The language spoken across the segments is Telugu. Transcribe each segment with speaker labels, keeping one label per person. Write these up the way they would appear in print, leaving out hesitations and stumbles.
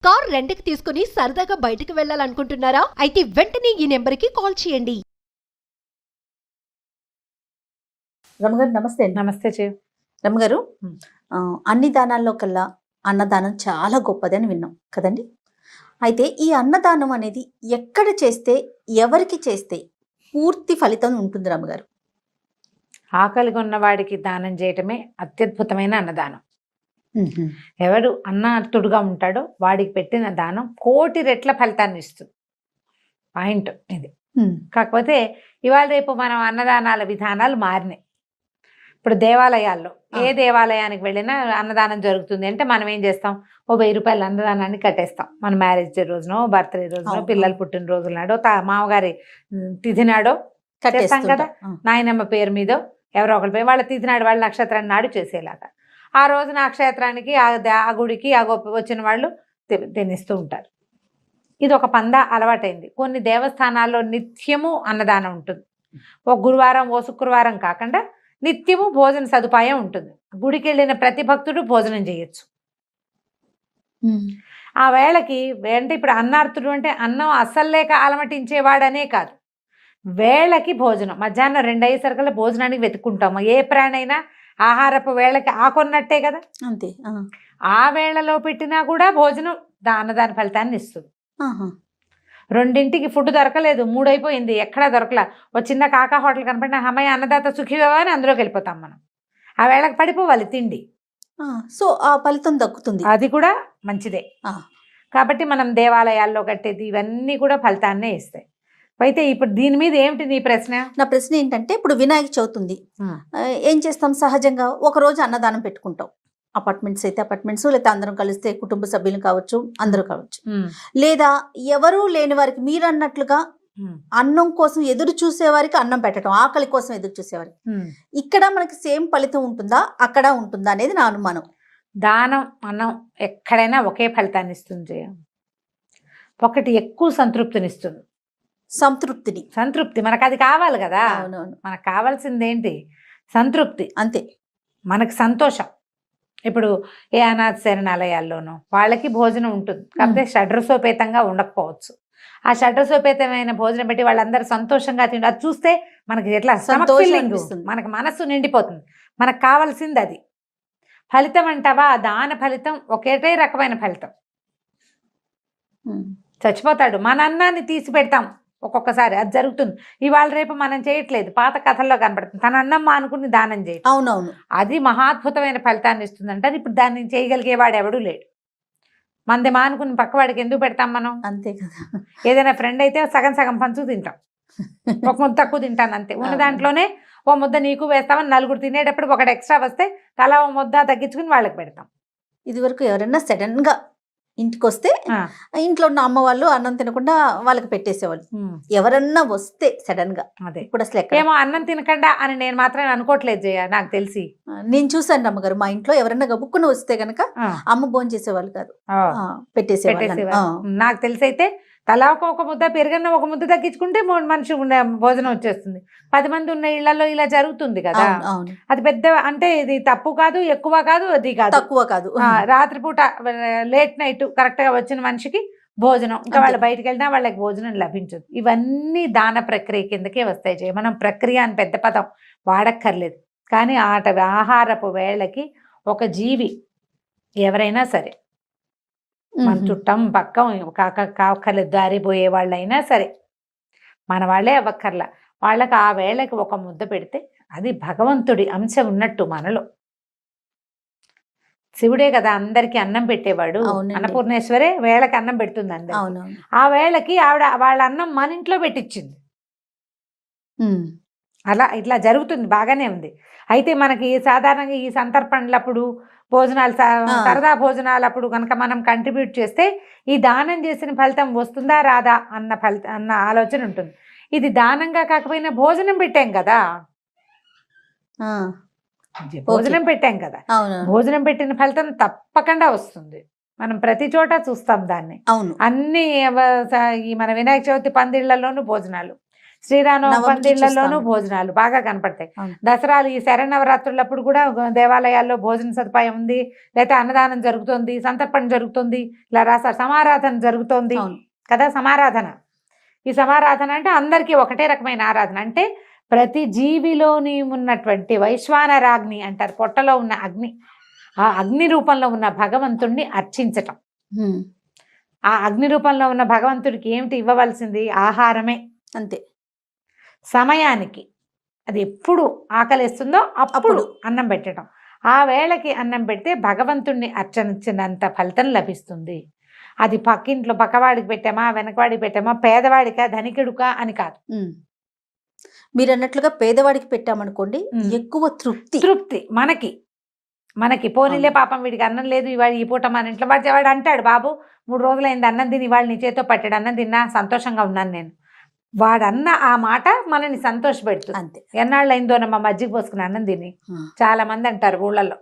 Speaker 1: కార్ రెంట్‌కి తీసుకుని సరదాగా బయటికి వెళ్ళాలనుకుంటున్నారా? అయితే వెంటనే ఈ నెంబర్‌కి కాల్ చేయండి.
Speaker 2: రమగారు నమస్తే అండి.
Speaker 3: నమస్తే చేయ
Speaker 2: రమగారు అన్ని దానాల్లో కల్లా అన్నదానం చాలా గొప్పది అని విన్నాం కదండి. అయితే ఈ అన్నదానం అనేది ఎక్కడ చేస్తే ఎవరికి చేస్తే పూర్తి ఫలితం ఉంటుంది రమగారు?
Speaker 3: ఆకలిగా ఉన్నవాడికి దానం చేయటమే అత్యద్భుతమైన అన్నదానం. ఎవడు అన్నార్తుడుగా ఉంటాడో వాడికి పెట్టిన దానం కోటి రెట్ల ఫలితాన్ని ఇస్తుంది. పాయింట్ ఇది. కాకపోతే ఇవాళ రేపు మనం అన్నదానాల విధానాలు మారినాయి. ఇప్పుడు దేవాలయాల్లో ఏ దేవాలయానికి వెళ్ళినా అన్నదానం జరుగుతుంది అంటే మనం ఏం చేస్తాం, ఓ 1000 రూపాయల అన్నదానాన్ని కట్టేస్తాం. మన మ్యారేజ్ డే రోజునో, బర్త్డే రోజునో, పిల్లల పుట్టినరోజుల నాడో, మామగారి తిథి నాడో చేస్తాం కదా. నాయనమ్మ పేరు మీదో ఎవరో ఒకరి పేరు, వాళ్ళ తిథి నాడు, వాళ్ళ నక్షత్రాన్ని నాడు చేసేలాగా ఆ రోజు నక్షత్రానికి ఆ గుడికి వచ్చిన వాళ్ళు తినిస్తూ ఉంటారు. ఇది ఒక పందా అలవాటైంది. కొన్ని దేవస్థానాల్లో నిత్యము అన్నదానం ఉంటుంది. ఓ గురువారం ఓ శుక్రవారం కాకుండా నిత్యము భోజన సదుపాయం ఉంటుంది. గుడికి వెళ్ళిన ప్రతి భక్తుడు భోజనం చేయొచ్చు. ఆ వేళకి అంటే ఇప్పుడు అన్నార్తుడు అంటే అన్నం అస్సలు లేక అలమటించేవాడనే కాదు, వేళకి భోజనం. మధ్యాహ్నం 2 అయ్యేసరికల్లా భోజనానికి వెతుక్కుంటాము. ఏ ప్రాణైనా ఆహారపు వేళకి ఆకొన్నట్టే కదా.
Speaker 2: అంతే.
Speaker 3: ఆ వేళలో పెట్టినా కూడా భోజనం అన్నదాన ఫలితాన్ని ఇస్తుంది. 2ంటికి ఫుడ్ దొరకలేదు, 3 అయిపోయింది, ఎక్కడా దొరకలా, ఓ చిన్న కాకా హోటల్ కనపడిన అమ్మాయి అన్నదాత సుఖీవా అని అందులోకి వెళ్ళిపోతాం మనం. ఆ వేళకి పడిపోవాలి తిండి.
Speaker 2: సో ఆ ఫలితం దక్కుతుంది,
Speaker 3: అది కూడా మంచిదే. కాబట్టి మనం దేవాలయాల్లో కట్టేది ఇవన్నీ కూడా ఫలితాన్నే ఇస్తాయి. అయితే ఇప్పుడు దీని మీద ఏమిటి నీ ప్రశ్న?
Speaker 2: నా ప్రశ్న ఏంటంటే, ఇప్పుడు వినాయక చవితి ఉంది, ఏం చేస్తాం? సహజంగా ఒక రోజు అన్నదానం పెట్టుకుంటాం. అపార్ట్మెంట్స్ అయితే అపార్ట్మెంట్స్, లేకపోతే అందరం కలిస్తే కుటుంబ సభ్యులు కావచ్చు, అందరూ కావచ్చు. లేదా ఎవరూ లేని వారికి మీరు అన్నట్లుగా అన్నం కోసం ఎదురు చూసేవారికి అన్నం పెట్టడం, ఆకలి కోసం ఎదురు చూసేవారికి. ఇక్కడ మనకి సేమ్ ఫలితం ఉంటుందా, అక్కడ ఉంటుందా అనేది నా అనుమానం.
Speaker 3: దానం అన్నం ఎక్కడైనా ఒకే ఫలితాన్ని ఇస్తుంది. ఒకటి ఎక్కువ సంతృప్తినిస్తుంది. సంతృప్తి మనకు అది కావాలి కదా. మనకు కావాల్సింది ఏంటి? సంతృప్తి.
Speaker 2: అంతే,
Speaker 3: మనకు సంతోషం. ఇప్పుడు ఏ అనాథ శరణాలయాల్లోనూ వాళ్ళకి భోజనం ఉంటుంది, కాకపోతే షడ్రసోపేతంగా ఉండకపోవచ్చు. ఆ షడ్రసోపేతమైన భోజనం పెట్టి వాళ్ళందరూ సంతోషంగా తిండి, అది చూస్తే మనకి ఎట్లా మనకు మనస్సు నిండిపోతుంది. మనకు కావాల్సింది అది. ఫలితం అంటావా, దాన ఫలితం ఒకటే రకమైన ఫలితం. చచ్చిపోతాడు, మన అన్నాన్ని తీసి పెడతాం ఒక్కొక్కసారి, అది జరుగుతుంది. ఇవాళ రేపు మనం చేయట్లేదు, పాత కథల్లో కనపడుతుంది. తన అన్నం మానుకుని దానం చేయడం.
Speaker 2: అవునవును,
Speaker 3: అది మహాద్భుతమైన ఫలితాన్ని ఇస్తుంది. అంటే ఇప్పుడు దాన్ని చేయగలిగేవాడు ఎవడూ లేడు. మంది మానుకుని పక్కవాడికి ఎందుకు పెడతాం మనం?
Speaker 2: అంతే కదా.
Speaker 3: ఏదైనా ఫ్రెండ్ అయితే సగం సగం పంచు తింటాం, ఒక ముద్ద తక్కువ తింటాను అంతే. ఉన్న దాంట్లోనే ఓ ముద్ద నీకు వేస్తామని 4 తినేటప్పుడు ఒకటి ఎక్స్ట్రా వస్తే తలా ఓ ముద్ద తగ్గించుకుని వాళ్ళకి పెడతాం.
Speaker 2: ఇది వరకు ఎవరైనా సడన్ గా ఇంటికి వస్తే ఇంట్లో ఉన్న అమ్మ వాళ్ళు అన్నం తినకుండా వాళ్ళకి పెట్టేసేవాళ్ళు. ఎవరన్నా వస్తే సడన్ గా,
Speaker 3: అదే
Speaker 2: ఇప్పుడు అసలు
Speaker 3: ఏమో అన్నం తినకుండా అని నేను మాత్రం అనుకోవట్లేదు జయ, నాకు తెలిసి.
Speaker 2: నేను చూసాను అమ్మగారు, మా ఇంట్లో ఎవరన్నా గబుక్కుని వస్తే గనక అమ్మ భోజనం చేసేవాళ్ళు కాదు, పెట్టేసేవాళ్ళు.
Speaker 3: నాకు తెలిసి అయితే తలా ఒక ముద్ద, పెరుగన్న ఒక ముద్ద తగ్గించుకుంటే మనిషి భోజనం వచ్చేస్తుంది. 10 మంది ఉన్న ఇళ్లలో ఇలా జరుగుతుంది కదా. అది పెద్ద అంటే ఇది తప్పు కాదు, ఎక్కువ కాదు, అది కాదు,
Speaker 2: తక్కువ కాదు.
Speaker 3: రాత్రిపూట లేట్ నైట్ కరెక్ట్ గా వచ్చిన మనిషికి భోజనం, ఇంకా వాళ్ళు బయటకు వెళ్ళినా వాళ్ళకి భోజనం లభించదు. ఇవన్నీ దాన ప్రక్రియ కిందకే వస్తాయి. మనం ప్రక్రియ అని పెద్ద పదం వాడక్కర్లేదు. కానీ ఆహారపు వేళకి ఒక జీవి ఎవరైనా సరే, మన చుట్టం పక్కం కాకర్లేదు, దారిపోయే వాళ్ళైనా సరే, మన వాళ్ళే అవ్వక్కర్లా, వాళ్ళకి ఆ వేళకి ఒక ముద్ద పెడితే అది భగవంతుడి అంశం ఉన్నట్టు మనలో. శివుడే కదా అందరికి అన్నం పెట్టేవాడు. అన్నపూర్ణేశ్వరే వేళకి అన్నం పెడుతుంది అందరూ. ఆ వేళకి ఆవిడ వాళ్ళ అన్నం మన ఇంట్లో పెట్టించింది. అలా ఇట్లా జరుగుతుంది, బాగానే ఉంది. అయితే మనకి సాధారణంగా ఈ సంతర్పణలప్పుడు భోజనాలు, సరదా భోజనాలు అప్పుడు కనుక మనం కంట్రిబ్యూట్ చేస్తే ఈ దానం చేసిన ఫలితం వస్తుందా రాదా అన్న ఆలోచన ఉంటుంది. ఇది దానంగా కాకపోయినా భోజనం పెట్టాం కదా, భోజనం పెట్టాం కదా, భోజనం పెట్టిన ఫలితం తప్పకుండా వస్తుంది. మనం ప్రతి చోట చూస్తాం దాన్ని. అన్ని ఈ మన వినాయక చవితి పందిళ్లలోనూ భోజనాలు, శ్రీరామనవమి
Speaker 2: నవమికి
Speaker 3: పందిళ్లలోనూ
Speaker 2: చూస్తాం.
Speaker 3: భోజనాలు బాగా కనపడతాయి.
Speaker 2: అవును.
Speaker 3: దసరాలు ఈ శరన్నవరాత్రులప్పుడు కూడా దేవాలయాల్లో భోజన సదుపాయం ఉంది, లేకపోతే అన్నదానం జరుగుతుంది, సంతర్పణ జరుగుతుంది, ఇలా రాస్తారు, సమారాధన జరుగుతోంది
Speaker 2: అవును.
Speaker 3: కదా. సమారాధన, ఈ సమారాధన అంటే అందరికీ ఒకటే రకమైన ఆరాధన. అంటే ప్రతి జీవిలోని ఉన్నటువంటి వైశ్వానరాగ్ని అంటారు, పొట్టలో ఉన్న అగ్ని, ఆ అగ్ని రూపంలో ఉన్న భగవంతుణ్ణి అర్చించటం.
Speaker 2: ఉమ్.
Speaker 3: ఆ అగ్ని రూపంలో ఉన్న భగవంతుడికి ఏమిటి ఇవ్వవలసింది? ఆహారమే.
Speaker 2: అంతే.
Speaker 3: సమయానికి అది ఎప్పుడు ఆకలిస్తుందో అప్పుడు
Speaker 2: అప్పుడు.
Speaker 3: అన్నం పెట్టడం. ఆ వేళకి అన్నం పెడితే భగవంతుణ్ణి అర్చనించినంత ఫలితం లభిస్తుంది. అది పక్కింట్లో పక్కవాడికి పెట్టామా, వెనకవాడికి పెట్టామా, పేదవాడికా ధనికుడుకా అని కాదు.
Speaker 2: ఉమ్. మీరు అన్నట్లుగా పేదవాడికి పెట్టామనుకోండి,
Speaker 3: ఉమ్.
Speaker 2: ఎక్కువ తృప్తి.
Speaker 3: తృప్తి మనకి పోనీలే, పాపం వీడికి అన్నం లేదు ఇవాళ ఈ పూట మన ఇంట్లో వాడు అంటాడు, బాబు 3 రోజులైంది అన్నం తిని, ఇవాళ నీ చేతో పట్టాడు అన్నం తిన్నా, సంతోషంగా ఉన్నాను నేను. వాడన్న ఆ మాట మనని సంతోషపెడుతుంది.
Speaker 2: అంతే.
Speaker 3: ఎన్నాళ్ళు అయిందోనమ్మా మజ్జిగ పోసుకుని అన్నం తిని.
Speaker 2: ఉమ్.
Speaker 3: చాలా మంది అంటారు ఊళ్ళల్లో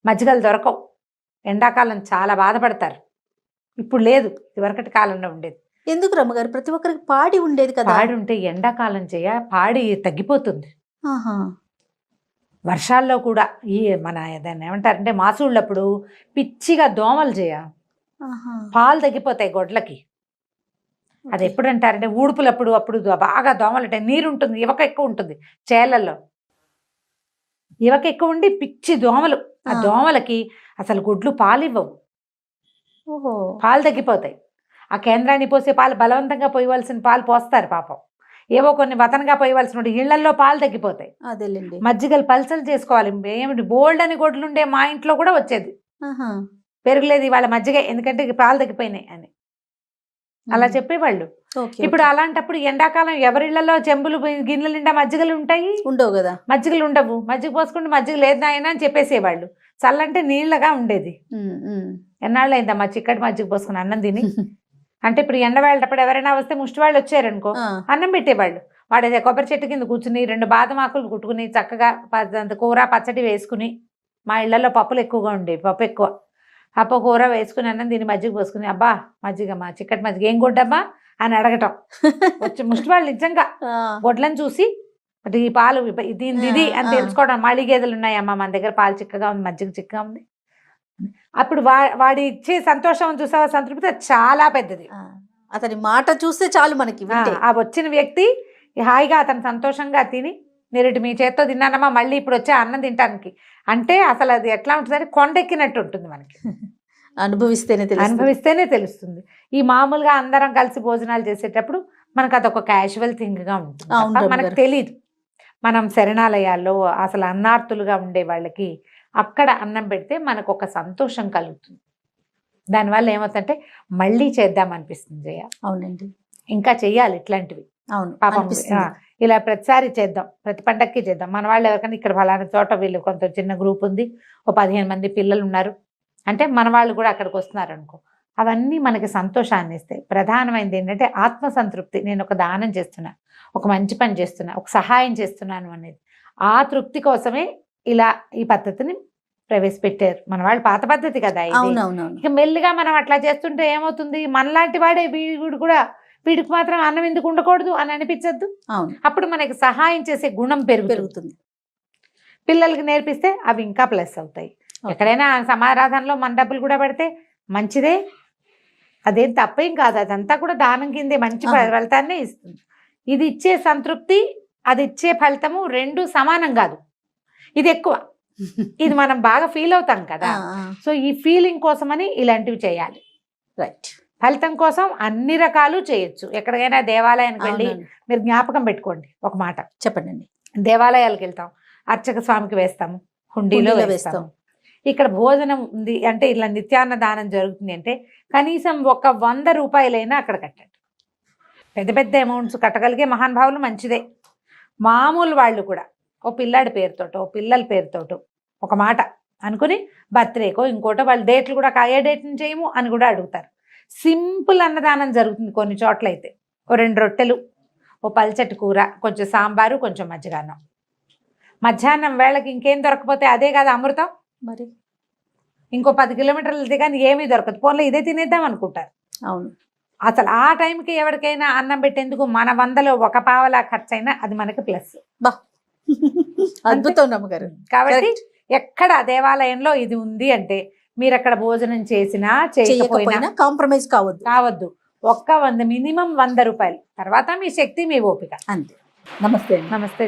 Speaker 3: మజ్జిగలు దొరకవు, ఎండాకాలం చాలా బాధపడతారు. ఇప్పుడు లేదు, ఇదివరకటి కాలంలో ఉండేది.
Speaker 2: ఎందుకు రమ్మగారు? ప్రతి ఒక్కరికి పాడి ఉండేది కదా.
Speaker 3: పాడి ఉంటే ఎండాకాలం పాడి తగ్గిపోతుంది.
Speaker 2: ఆహా.
Speaker 3: వర్షాల్లో కూడా ఈ మన దాన్ని ఏమంటారంటే మాసూళ్ళప్పుడు పిచ్చిగా దోమలు
Speaker 2: ఆహా.
Speaker 3: పాలు తగ్గిపోతాయి గొడ్లకి. అది ఎప్పుడు అంటారంటే ఊడుపులప్పుడు, అప్పుడు బాగా దోమలు ఉంటాయి, నీరు ఉంటుంది, ఇవక ఎక్కువ ఉంటుంది చేలల్లో, ఇవక ఎక్కువ ఉండి పిచ్చి దోమలు. ఆ దోమలకి అసలు గుడ్లు పాలు ఇవ్వవు,
Speaker 2: ఓహో.
Speaker 3: పాలు తగ్గిపోతాయి. ఆ కేంద్రాన్ని పోసే పాలు బలవంతంగా పోయవలసిన పాలు పోస్తారు పాపం, ఏవో కొన్ని వతనగా పోయవలసిన ఇళ్లల్లో పాలు తగ్గిపోతాయి.
Speaker 2: అదేలేండి.
Speaker 3: మజ్జిగలు పల్సలు చేసుకోవాలి. ఏమిటి బోల్డ్ అని గొడ్లు ఉండే మా ఇంట్లో కూడా వచ్చేది,
Speaker 2: ఆహా.
Speaker 3: పెరుగులేదు ఇవాళ మజ్జిగ, ఎందుకంటే పాలు తగ్గిపోయినాయి అని అలా చెప్పేవాళ్ళు.
Speaker 2: ఓకే.
Speaker 3: ఇప్పుడు అలాంటప్పుడు ఎండాకాలం ఎవరిళ్లలో చెంబులు గిన్నెల నిండా మజ్జిగలు ఉంటాయి?
Speaker 2: ఉండవు కదా.
Speaker 3: మజ్జిగలు ఉండవు. మజ్జిగ పోసుకుంటే మజ్జిగ లేదు నాయన అని చెప్పేసేవాళ్ళు. చల్లంటే నీళ్ళగా ఉండేది.
Speaker 2: ఉమ్, ఉమ్.
Speaker 3: ఎన్నాళ్ళు అయిందమ్మా చిక్కటి మజ్జిగ పోసుకుని అన్నం తిని. అంటే ఇప్పుడు ఎండ వెళ్ళేటప్పుడు ఎవరైనా వస్తే ముష్టి వాళ్ళు వచ్చారనుకో,
Speaker 2: ఆ.
Speaker 3: అన్నం పెట్టేవాళ్ళు. వాడు కొబ్బరి చెట్టు కింద కూర్చుని 2 బాదం ఆకులు కుట్టుకుని చక్కగా కూర పచ్చడి వేసుకుని, మా ఇళ్లలో పప్పులు ఎక్కువగా ఉండేవి, పప్పు ఎక్కువ, పప్పు కూర వేసుకుని అన్నం దీన్ని మజ్జిగ పోసుకుని, అబ్బా మజ్జిగమ్మా చిక్కటి మజ్జిగ ఏం గొడ్డమ్మా అని అడగటం. వచ్చి ముష్టి వాళ్ళు నిజంగా
Speaker 2: ఆ.
Speaker 3: గొడ్లను చూసి అంటే ఈ పాలు దీని ఇది అని తెలుసుకోవడం. మళ్ళీ గేదెలు ఉన్నాయమ్మా మన దగ్గర, పాలు చిక్కగా ఉంది, మజ్జిగ చిక్కగా ఉంది. అప్పుడు వాడి ఇచ్చే సంతోషం చూసావా, సంతృప్తి చాలా పెద్దది.
Speaker 2: ఆ. అతని మాట చూస్తే చాలు మనకి వింటే.
Speaker 3: ఆ వచ్చిన వ్యక్తి హాయిగా అతను సంతోషంగా తిని, నేరేటి మీ చేత్తో తిన్నానమ్మా మళ్ళీ ఇప్పుడు వచ్చే అన్నం తినడానికి అంటే అసలు అది ఎట్లా ఉంటుందని కొండెక్కినట్టు ఉంటుంది మనకి. అనుభవిస్తేనే తెలుస్తుంది. ఈ మామూలుగా అందరం కలిసి భోజనాలు చేసేటప్పుడు మనకు అదొక క్యాజువల్ థింగ్గా ఉంటుంది, మనకు తెలియదు. మనం శరణాలయాల్లో అసలు అన్నార్తులుగా ఉండే వాళ్ళకి అక్కడ అన్నం పెడితే మనకు ఒక సంతోషం కలుగుతుంది. దానివల్ల ఏమవుతుందంటే మళ్ళీ చేద్దాం అనిపిస్తుంది. జయ,
Speaker 2: అవునండి,
Speaker 3: ఇంకా చెయ్యాలి ఇట్లాంటివి.
Speaker 2: అవును,
Speaker 3: పాపం ఇలా ప్రతిసారి చేద్దాం, ప్రతి పండక్కి చేద్దాం. మన వాళ్ళు ఎవరికైనా ఇక్కడ ఫలానా చోట వీళ్ళు కొంత చిన్న గ్రూప్ ఉంది, ఓ 15 మంది పిల్లలు ఉన్నారు అంటే మన వాళ్ళు కూడా అక్కడికి వస్తున్నారు అనుకో, అవన్నీ మనకి సంతోషాన్ని ఇస్తాయి. ప్రధానమైనది ఏంటంటే ఆత్మసంతృప్తి. నేను ఒక దానం చేస్తున్నా, ఒక మంచి పని చేస్తున్నా, ఒక సహాయం చేస్తున్నాను అనేది, ఆ తృప్తి కోసమే ఇలా ఈ పద్ధతిని ప్రవేశపెట్టారు మన వాళ్ళు. పాత పద్ధతి కదా ఇది. ఇక మెల్లిగా మనం అట్లా చేస్తుంటే ఏమవుతుంది, మనలాంటి వాడే వీడు కూడా, వీడికి మాత్రం అన్నం ఎందుకు ఉండకూడదు అని అనిపించద్దు. అప్పుడు మనకి సహాయం చేసే గుణం పెరుగుతుంది. పిల్లలకి నేర్పిస్తే అవి ఇంకా ప్లస్ అవుతాయి. ఎక్కడైనా సమారాధనలో మన డబ్బులు కూడా పెడితే మంచిదే, అదేం తప్పేం కాదు. అదంతా కూడా దానం కిందే మంచి ఫలితాన్నే ఇస్తుంది. ఇది ఇచ్చే సంతృప్తి, అది ఇచ్చే ఫలితము 2 సమానం కాదు. ఇది ఎక్కువ, ఇది మనం బాగా ఫీల్ అవుతాం కదా. సో ఈ ఫీలింగ్ కోసమని ఇలాంటివి చేయాలి.
Speaker 2: రైట్.
Speaker 3: ఫలితం కోసం అన్ని రకాలు చేయొచ్చు. ఎక్కడికైనా దేవాలయానికి వెళ్ళి మీరు జ్ఞాపకం పెట్టుకోండి, ఒక మాట చెప్పండి. దేవాలయాలకు వెళ్తాం, అర్చక స్వామికి వేస్తాము, హుండీలో వేస్తాము. ఇక్కడ భోజనం ఉంది అంటే, ఇలా నిత్యాన్న దానం జరుగుతుంది అంటే కనీసం ఒక 100 రూపాయలైనా అక్కడ కట్టండి. పెద్ద పెద్ద అమౌంట్స్ కట్టగలిగే మహానుభావులు మంచిదే. మామూలు వాళ్ళు కూడా ఓ పిల్లాడి పేరుతోటో, పిల్లల పేరుతోటో ఒక మాట అనుకుని బర్త్డేకో ఇంకోటో, వాళ్ళ డేట్లు కూడా ఏ డేట్ని చేయము అని కూడా అడుగుతారు. సింపుల్ అన్నదానం జరుగుతుంది కొన్ని చోట్ల అయితే. ఓ 2 రొట్టెలు, ఓ పల్చటి కూర, కొంచెం సాంబారు, కొంచెం మజ్జిగాన్నం. మధ్యాహ్నం వేళకి ఇంకేం దొరకపోతే అదే కదా అమృతం. మరి ఇంకో 10 కిలోమీటర్లు దిగాని ఏమీ దొరకదు, పోన్లో ఇదే తినేద్దాం అనుకుంటారు.
Speaker 2: అవును.
Speaker 3: అసలు ఆ టైంకి ఎవరికైనా అన్నం పెట్టేందుకు మన 100లో 1 పావలా ఖర్చు అయినా అది మనకి ప్లస్.
Speaker 2: బా అద్భుతం రమ్మగారు.
Speaker 3: కాబట్టి ఎక్కడ దేవాలయంలో ఇది ఉంది అంటే మీరు అక్కడ భోజనం చేసినా చేయకపోయినా
Speaker 2: కాంప్రమైజ్
Speaker 3: కావద్దు. మినిమం 100 రూపాయలు, తర్వాత మీ శక్తి మీ ఓపిక.
Speaker 2: అంతే. నమస్తే.
Speaker 3: నమస్తే.